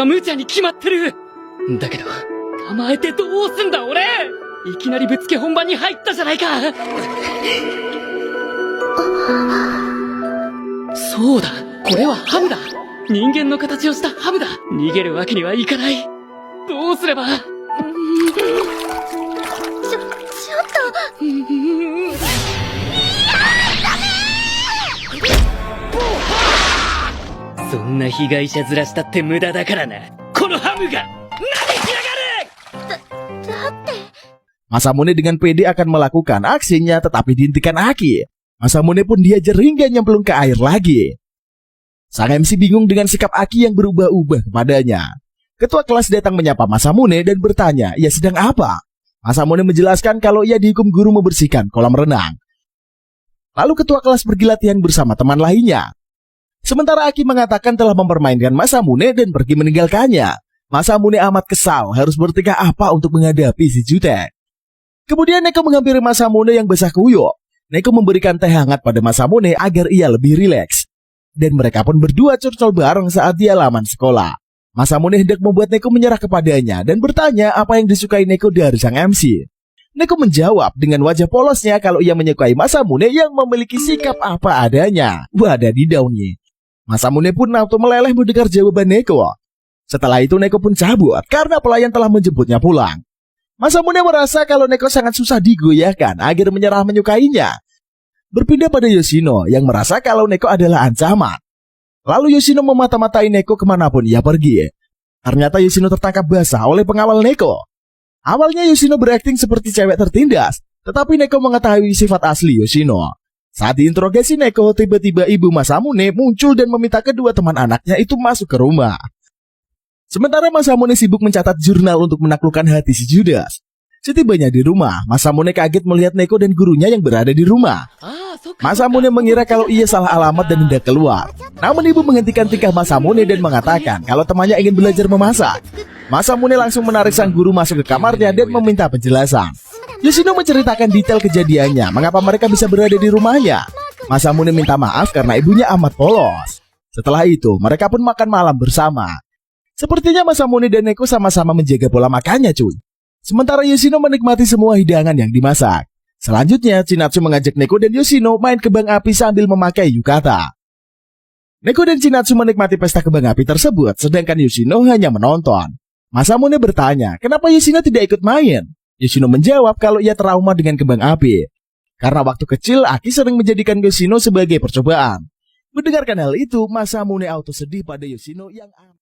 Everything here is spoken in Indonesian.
無茶に決まってる。だけど、構えてどうすんだ俺。いきなりぶつけ本番に入ったじゃないか。そうだ、これはハムだ。人間の形をしたハムだ。逃げるわけにはいかない。どうすれば。ちょっと。そんな被害者ずらしたって無駄だからな。このハムが何しやがる。だって。Masamune dengan pede akan melakukan aksinya tetapi dihentikan Aki. Masamune pun dihajar hingga nyemplung ke air lagi. Sang MC bingung dengan sikap Aki yang berubah-ubah kepadanya. Ketua kelas datang menyapa Masamune dan bertanya, ia sedang apa? Masamune menjelaskan kalau ia dihukum guru membersihkan kolam renang. Lalu ketua kelas pergi latihan bersama teman lainnya. Sementara Aki mengatakan telah mempermainkan Masamune dan pergi meninggalkannya. Masamune amat kesal, harus bertingkah apa untuk menghadapi si jutek. Kemudian Neko menghampiri Masamune yang basah kuyup. Neko memberikan teh hangat pada Masamune agar ia lebih rileks. Dan mereka pun berdua curcol bareng saat di halaman sekolah. Masamune hendak membuat Neko menyerah kepadanya dan bertanya apa yang disukai Neko dari sang MC. Neko menjawab dengan wajah polosnya kalau ia menyukai Masamune yang memiliki sikap apa adanya. Wadaw nih. Masamune pun auto meleleh mendengar jawaban Neko. Setelah itu Neko pun cabut karena pelayan telah menjemputnya pulang. Masamune merasa kalau Neko sangat susah digoyahkan agar menyerah menyukainya. Berpindah pada Yoshino yang merasa kalau Neko adalah ancaman. Lalu Yoshino memata-matai Neko kemanapun ia pergi. Ternyata Yoshino tertangkap basah oleh pengawal Neko. Awalnya Yoshino berakting seperti cewek tertindas, tetapi Neko mengetahui sifat asli Yoshino. Saat diinterogasi Neko, tiba-tiba ibu Masamune muncul dan meminta kedua teman anaknya itu masuk ke rumah. Sementara Masamune sibuk mencatat jurnal untuk menaklukkan hati si Judas. Setibanya di rumah, Masamune kaget melihat Neko dan gurunya yang berada di rumah. Masamune mengira kalau ia salah alamat dan hendak keluar. Namun ibu menghentikan tingkah Masamune dan mengatakan kalau temannya ingin belajar memasak. Masamune langsung menarik sang guru masuk ke kamarnya dan meminta penjelasan. Yoshino menceritakan detail kejadiannya, mengapa mereka bisa berada di rumahnya. Masamune minta maaf karena ibunya amat polos. Setelah itu, mereka pun makan malam bersama. Sepertinya Masamune dan Neko sama-sama menjaga pola makannya, cuy. Sementara Yoshino menikmati semua hidangan yang dimasak. Selanjutnya, Chinatsu mengajak Neko dan Yoshino main kembang api sambil memakai yukata. Neko dan Chinatsu menikmati pesta kembang api tersebut, sedangkan Yoshino hanya menonton. Masamune bertanya, kenapa Yoshino tidak ikut main? Yoshino menjawab kalau ia trauma dengan kembang api. Karena waktu kecil, Aki sering menjadikan Yoshino sebagai percobaan. Mendengarkan hal itu, Masamune auto sedih pada Yoshino yang